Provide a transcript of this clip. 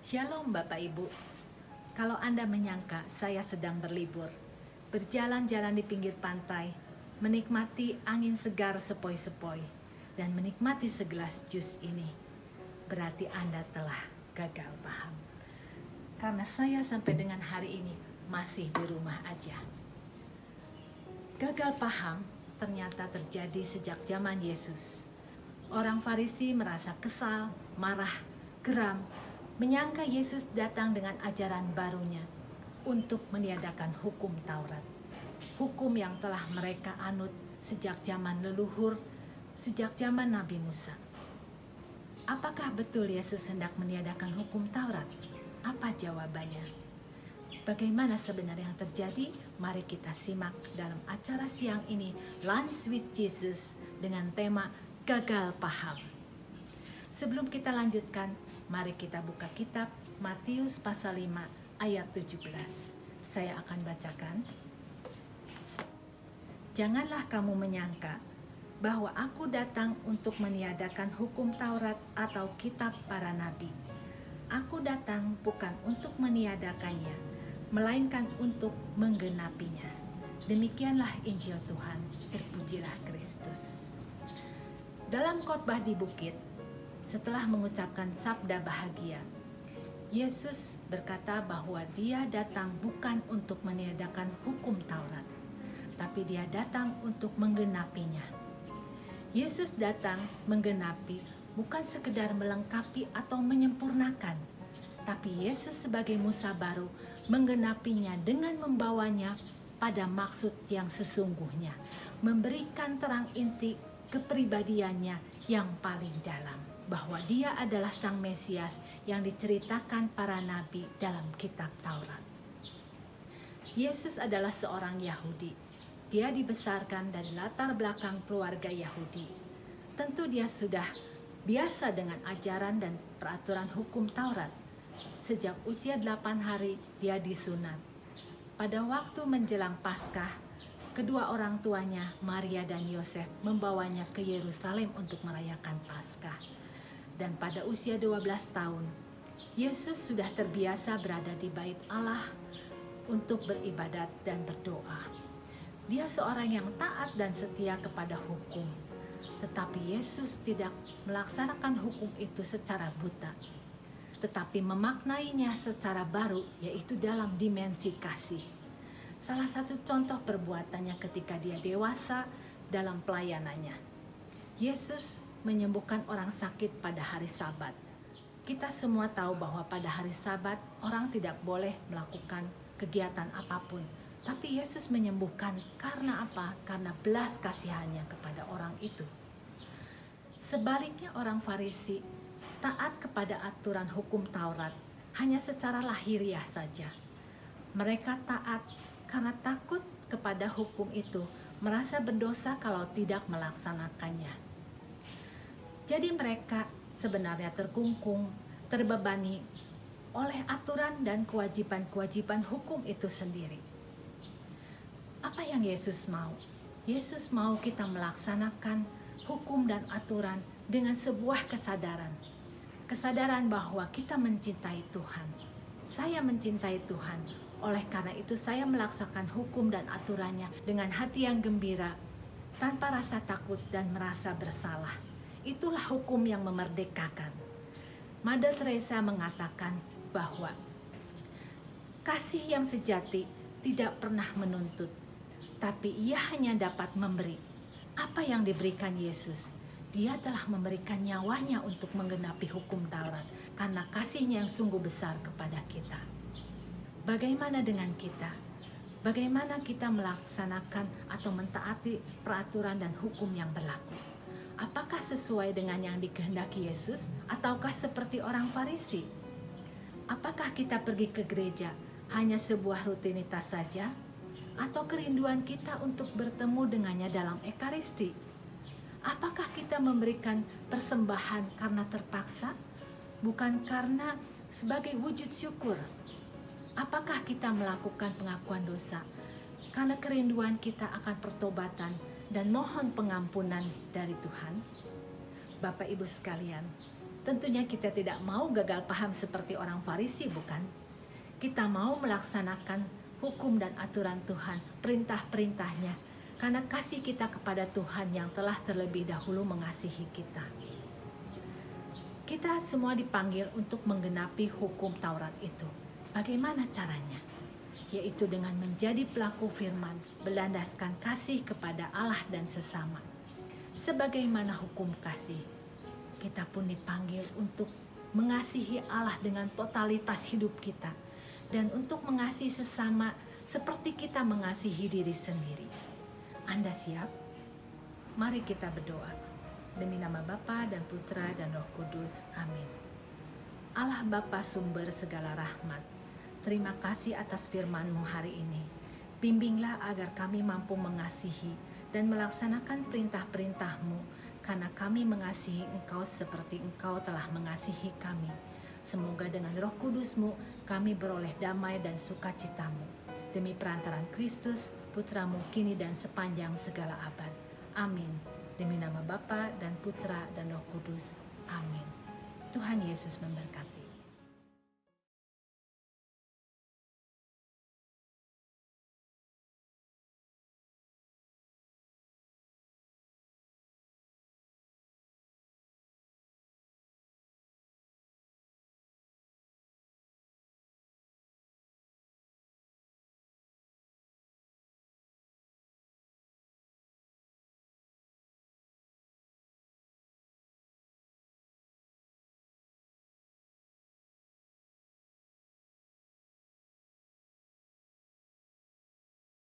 Shalom Bapak Ibu. Kalau Anda menyangka saya sedang berlibur, berjalan-jalan di pinggir pantai, menikmati angin segar sepoi-sepoi, dan menikmati segelas jus ini, berarti Anda telah gagal paham. Karena saya sampai dengan hari ini masih di rumah aja. Gagal paham ternyata terjadi sejak zaman Yesus. Orang Farisi merasa kesal, marah, geram, menyangka Yesus datang dengan ajaran barunya untuk meniadakan hukum Taurat. Hukum yang telah mereka anut sejak zaman leluhur, sejak zaman Nabi Musa. Apakah betul Yesus hendak meniadakan hukum Taurat? Apa jawabannya? Bagaimana sebenarnya yang terjadi? Mari kita simak dalam acara siang ini, Lunch with Jesus, dengan tema Gagal Paham. Sebelum kita lanjutkan, mari kita buka kitab Matius pasal 5 ayat 17. Saya akan bacakan. Janganlah kamu menyangka bahwa aku datang untuk meniadakan hukum Taurat atau kitab para nabi. Aku datang bukan untuk meniadakannya, melainkan untuk menggenapinya. Demikianlah Injil Tuhan, terpujilah Kristus. Dalam khotbah di bukit, setelah mengucapkan sabda bahagia, Yesus berkata bahwa dia datang bukan untuk meniadakan hukum Taurat, tapi dia datang untuk menggenapinya. Yesus datang menggenapi, bukan sekedar melengkapi atau menyempurnakan, tapi Yesus sebagai Musa baru menggenapinya dengan membawanya pada maksud yang sesungguhnya, memberikan terang inti kepribadiannya yang paling dalam, bahwa dia adalah Sang Mesias yang diceritakan para nabi dalam kitab Taurat. Yesus adalah seorang Yahudi. Dia dibesarkan dari latar belakang keluarga Yahudi. Tentu dia sudah biasa dengan ajaran dan peraturan hukum Taurat. Sejak usia 8 hari dia disunat. Pada waktu menjelang Paskah, kedua orang tuanya, Maria dan Yosef, membawanya ke Yerusalem untuk merayakan Paskah. Dan pada usia 12 tahun, Yesus sudah terbiasa berada di bait Allah untuk beribadat dan berdoa. Dia seorang yang taat dan setia kepada hukum. Tetapi Yesus tidak melaksanakan hukum itu secara buta, tetapi memaknainya secara baru, yaitu dalam dimensi kasih. Salah satu contoh perbuatannya ketika dia dewasa dalam pelayanannya. Yesus menyembuhkan orang sakit pada hari Sabat. Kita semua tahu bahwa pada hari Sabat orang tidak boleh melakukan kegiatan apapun. Tapi Yesus menyembuhkan karena apa? Karena belas kasihannya kepada orang itu. Sebaliknya orang Farisi taat kepada aturan hukum Taurat hanya secara lahiriah saja. Mereka taat karena takut kepada hukum itu, merasa berdosa kalau tidak melaksanakannya. Jadi mereka sebenarnya terkungkung, terbebani oleh aturan dan kewajiban-kewajiban hukum itu sendiri. Apa yang Yesus mau? Yesus mau kita melaksanakan hukum dan aturan dengan sebuah kesadaran. Kesadaran bahwa kita mencintai Tuhan. Saya mencintai Tuhan. Oleh karena itu saya melaksanakan hukum dan aturannya dengan hati yang gembira, tanpa rasa takut dan merasa bersalah. Itulah hukum yang memerdekakan. Mother Teresa mengatakan bahwa kasih yang sejati tidak pernah menuntut, tapi ia hanya dapat memberi. Apa yang diberikan Yesus? Dia telah memberikan nyawanya untuk menggenapi hukum Taurat karena kasihnya yang sungguh besar kepada kita. Bagaimana dengan kita? Bagaimana kita melaksanakan atau mentaati peraturan dan hukum yang berlaku? Apakah sesuai dengan yang dikehendaki Yesus ataukah seperti orang Farisi? Apakah kita pergi ke gereja hanya sebuah rutinitas saja? Atau kerinduan kita untuk bertemu dengannya dalam Ekaristi? Apakah kita memberikan persembahan karena terpaksa? Bukan karena sebagai wujud syukur? Apakah kita melakukan pengakuan dosa karena kerinduan kita akan pertobatan dan mohon pengampunan dari Tuhan? Bapak Ibu sekalian, Tentunya kita tidak mau gagal paham seperti orang Farisi, bukan? Kita mau melaksanakan hukum dan aturan Tuhan, perintah-perintahnya, karena kasih kita kepada Tuhan yang telah terlebih dahulu mengasihi kita. Kita semua dipanggil untuk menggenapi hukum Taurat itu. Bagaimana caranya? Yaitu dengan menjadi pelaku firman, berlandaskan kasih kepada Allah dan sesama. Sebagaimana hukum kasih, kita pun dipanggil untuk mengasihi Allah dengan totalitas hidup kita, dan untuk mengasihi sesama seperti kita mengasihi diri sendiri. Anda siap? Mari kita berdoa. Demi nama Bapa dan Putra dan Roh Kudus. Amin. Allah Bapa sumber segala rahmat, terima kasih atas firman-Mu hari ini. Bimbinglah agar kami mampu mengasihi dan melaksanakan perintah-perintah-Mu, karena kami mengasihi Engkau seperti Engkau telah mengasihi kami. Semoga dengan Roh Kudus-Mu kami beroleh damai dan sukacita-Mu. Demi perantaran Kristus, Putra-Mu kini dan sepanjang segala abad. Amin. Demi nama Bapa dan Putra dan Roh Kudus. Amin. Tuhan Yesus memberkati.